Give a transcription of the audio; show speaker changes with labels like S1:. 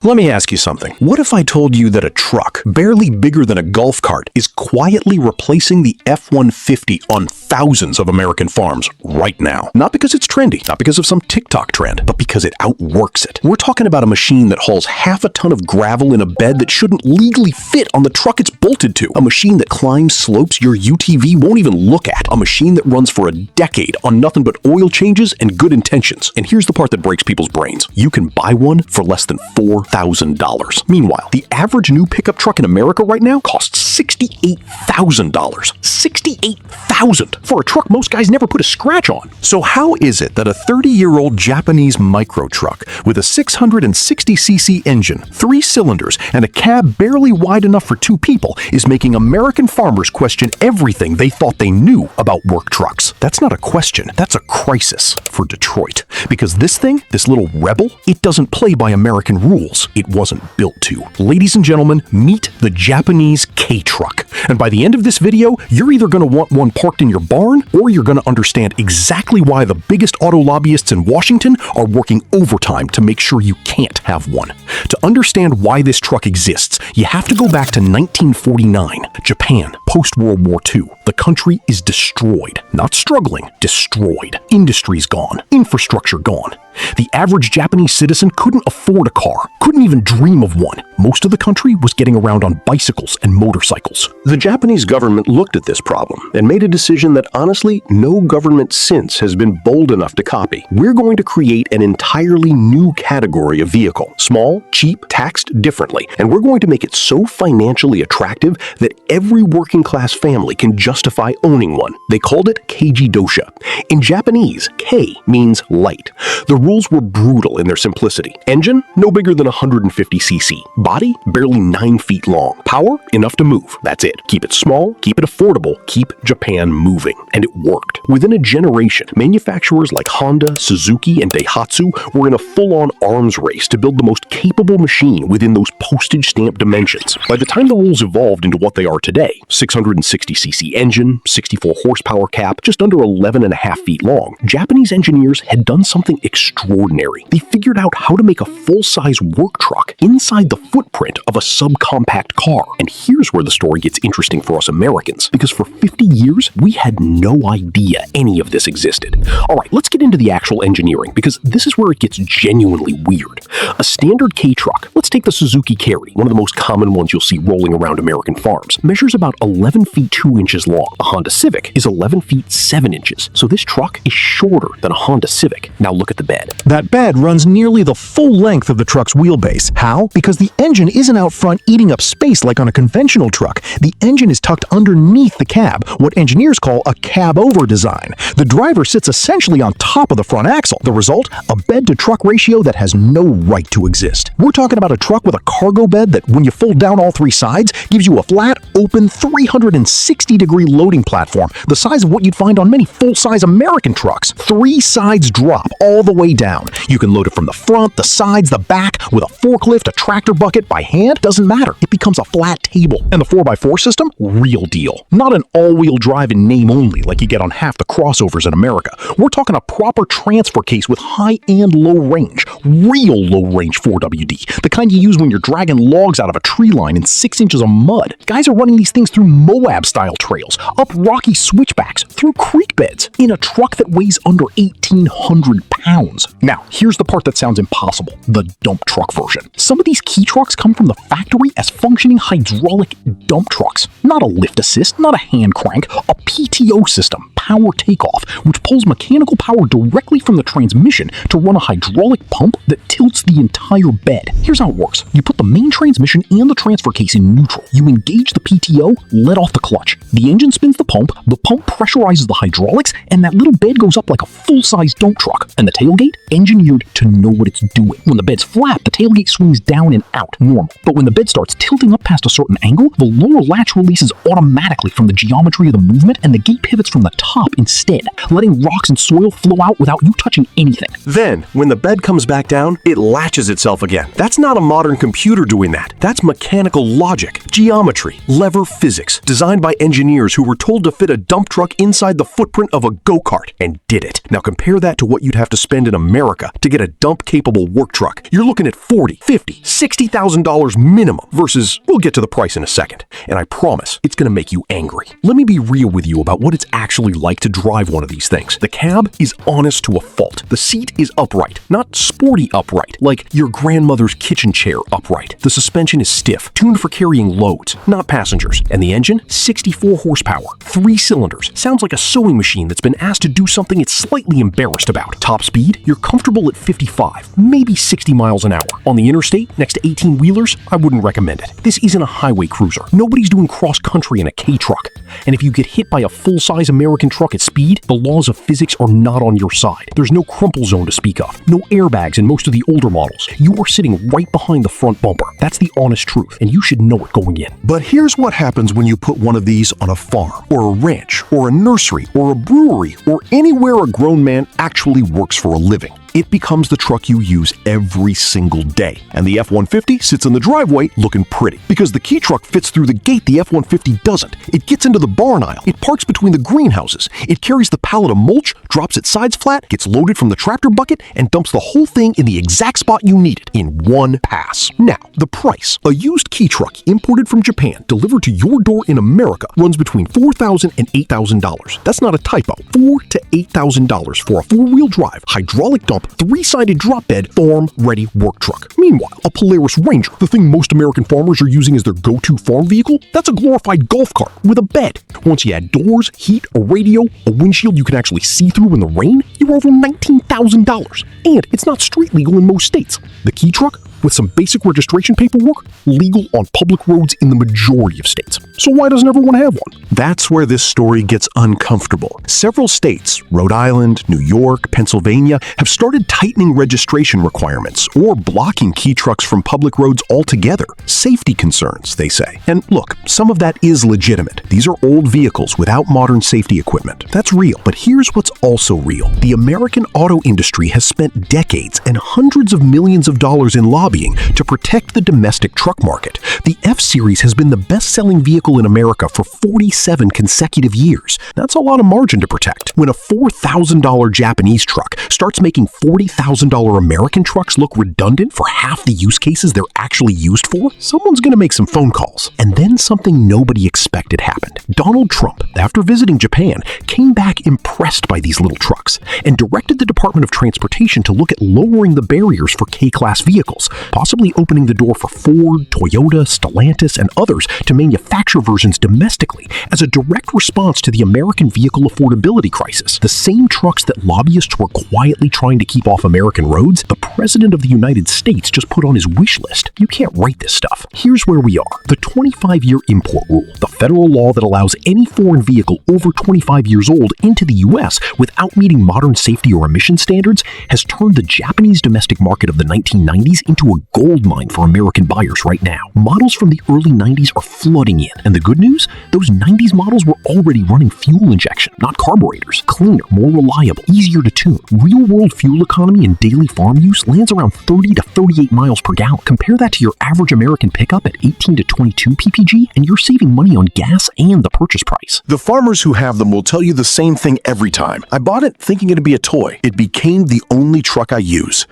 S1: Let me ask you something. What if I told you that a truck, barely bigger than a golf cart, is quietly replacing the F-150 on thousands of American farms right now? Not because it's trendy, not because of some TikTok trend, but because it outworks it. We're talking about a machine that hauls half a ton of gravel in a bed that shouldn't legally fit on the truck it's bolted to. A machine that climbs slopes your UTV won't even look at. A machine that runs for a decade on nothing but oil changes and good intentions. And here's the part that breaks people's brains. You can buy one for less than $4,000. Meanwhile, the average new pickup truck in America right now costs $68,000. $68,000 for a truck most guys never put a scratch on. So how is it that a 30-year-old Japanese micro truck with a 660cc engine, 3 cylinders, and a cab barely wide enough for 2 people is making American farmers question everything they thought they knew about work trucks? That's not a question, that's a crisis for Detroit. Because this thing, this little rebel, it doesn't play by American rules. It wasn't built to. Ladies and gentlemen, meet the Japanese K-Truck. And by the end of this video, you're either going to want one parked in your barn, or you're going to understand exactly why the biggest auto lobbyists in Washington are working overtime to make sure you can't have one. To understand why this truck exists, you have to go back to 1949, Japan, post-World War II. The country is destroyed. Not struggling, destroyed. Industry's gone. Infrastructure gone. The average Japanese citizen couldn't afford a car, couldn't even dream of one. Most of the country was getting around on bicycles and motorcycles. The Japanese government looked at this problem and made a decision that honestly no government since has been bold enough to copy. We're going to create an entirely new category of vehicle. Small, cheap, taxed differently, and we're going to make it so financially attractive that every working class family can justify owning one. They called it Keiji Dosha. In Japanese, K means light. The rules were brutal in their simplicity. Engine, no bigger than 150cc. Body, barely 9 feet long. Power, enough to move. That's it. Keep it small, keep it affordable, keep Japan moving. And it worked. Within a generation, manufacturers like Honda, Suzuki, and Daihatsu were in a full-on arms race to build the most capable machine within those postage stamp dimensions. By the time the rules evolved into what they are today, 660cc engine, 64 horsepower cap, just under 11.5 feet long, Japanese engineers had done something extraordinary. They figured out how to make a full-size work truck inside the footprint of a subcompact car. And here's where the story gets interesting for us Americans, because for 50 years, we had no idea any of this existed. All right, let's get into the actual engineering, because this is where it gets genuinely weird. A standard K-truck, let's take the Suzuki Carry, one of the most common ones you'll see rolling around American farms, measures about 11 feet 2 inches long. A Honda Civic is 11 feet 7 inches, so this truck is shorter than a Honda Civic. Now look at the bed.
S2: That bed runs nearly the full length of the truck's wheelbase. How? Because the engine isn't out front eating up space like on a conventional truck. The engine is tucked underneath the cab, what engineers call a cab-over design. The driver sits essentially on top of the front axle. The result? A bed-to-truck ratio that has no right to exist. We're talking about a truck with a cargo bed that, when you fold down all 3 sides, gives you a flat, open, 360-degree loading platform, the size of what you'd find on many full-size American trucks. 3 sides drop all the way down. You can load it from the front, the sides, the back, with a forklift, a tractor bucket, by hand, doesn't matter. It becomes a flat table. And the 4x4 system? Real deal. Not an all-wheel drive in name only like you get on half the crossovers in America. We're talking a proper transfer case with high and low range. Real low-range 4WD. The kind you use when you're dragging logs out of a tree line in 6 inches of mud. Guys are running these things through Moab-style trails, up rocky switchbacks, through creek beds, in a truck that weighs under 1,800 pounds. Now, here's the part that sounds impossible, the dump truck version. Some of these key trucks come from the factory as functioning hydraulic dump trucks. Not a lift assist, not a hand crank, a PTO system, power takeoff, which pulls mechanical power directly from the transmission to run a hydraulic pump that tilts the entire bed. Here's how it works. You put the main transmission and the transfer case in neutral. You engage the PTO, let off the clutch. The engine spins the pump pressurizes the hydraulics, and that little bed goes up like a full-size dump truck. And the tailgate? Engineered to know what it's doing. When the bed's flat, the tailgate swings down and out, normal. But when the bed starts tilting up past a certain angle, the lower latch releases automatically from the geometry of the movement, and the gate pivots from the top instead, letting rocks and soil flow out without you touching anything.
S1: Then, when the bed comes back down, it latches itself again. That's not a modern computer doing that. That's mechanical logic, geometry, lever physics, designed by engineers who were told to fit a dump truck inside the footprint of a go-kart, and did it. Now compare that to what you'd have to spend in a America to get a dump-capable work truck, you're looking at $40,000, $50,000, $60,000 minimum versus, we'll get to the price in a second, and I promise it's going to make you angry. Let me be real with you about what it's actually like to drive one of these things. The cab is honest to a fault. The seat is upright, not sporty upright, like your grandmother's kitchen chair upright. The suspension is stiff, tuned for carrying loads, not passengers. And the engine, 64 horsepower, 3 cylinders. Sounds like a sewing machine that's been asked to do something it's slightly embarrassed about. Top speed, you're comfortable at 55, maybe 60 miles an hour. On the interstate, next to 18-wheelers, I wouldn't recommend it. This isn't a highway cruiser. Nobody's doing cross-country in a K-truck. And if you get hit by a full-size American truck at speed, the laws of physics are not on your side. There's no crumple zone to speak of, no airbags in most of the older models. You are sitting right behind the front bumper. That's the honest truth, and you should know it going in.
S2: But here's what happens when you put one of these on a farm, or a ranch, or a nursery, or a brewery, or anywhere a grown man actually works for a living. It becomes the truck you use every single day. And the F-150 sits in the driveway looking pretty. Because the key truck fits through the gate, the F-150 doesn't. It gets into the barn aisle. It parks between the greenhouses. It carries the pallet of mulch, drops its sides flat, gets loaded from the tractor bucket, and dumps the whole thing in the exact spot you need it in one pass. Now, the price. A used key truck imported from Japan, delivered to your door in America, runs between $4,000 and $8,000. That's not a typo. $4,000 to $8,000 for a four-wheel drive, hydraulic dump, 3-sided drop bed, farm-ready work truck. Meanwhile, a Polaris Ranger, the thing most American farmers are using as their go-to farm vehicle, that's a glorified golf cart with a bed. Once you add doors, heat, a radio, a windshield you can actually see through in the rain, you're over $19,000. And it's not street legal in most states. The key truck, with some basic registration paperwork, legal on public roads in the majority of states. So why doesn't everyone have one? That's where this story gets uncomfortable. Several states, Rhode Island, New York, Pennsylvania, have started tightening registration requirements or blocking key trucks from public roads altogether. Safety concerns, they say. And look, some of that is legitimate. These are old vehicles without modern safety equipment. That's real. But here's what's also real. The American auto industry has spent decades and hundreds of millions of dollars in lobbying to protect the domestic truck market. The F-Series has been the best-selling vehicle in America for 47 consecutive years. That's a lot of margin to protect. When a $4,000 Japanese truck starts making $40,000 American trucks look redundant for half the use cases they're actually used for, someone's going to make some phone calls. And then something nobody expected happened. Donald Trump, after visiting Japan, came back impressed by these little trucks and directed the Department of Transportation to look at lowering the barriers for K-class vehicles, possibly opening the door for Ford, Toyota, Stellantis, and others to manufacture versions domestically as a direct response to the American vehicle affordability crisis. The same trucks that lobbyists were quietly trying to keep off American roads, the President of the United States just put on his wish list. You can't write this stuff. Here's where we are. The 25-year import rule, the federal law that allows any foreign vehicle over 25 years old into the U.S. without meeting modern safety or emission standards, has turned the Japanese domestic market of the 1990s into a gold mine for American buyers right now. Models from the early 90s are flooding in, and the good news? Those 90s models were already running fuel injection, not carburetors. Cleaner, more reliable, easier to tune. Real-world fuel economy in daily farm use lands around 30 to 38 miles per gallon. Compare that to your average American pickup at 18 to 22 ppg, and you're saving money on gas and the purchase price.
S3: The farmers who have them will tell you the same thing every time. I bought it thinking it'd be a toy. It became the only truck I use.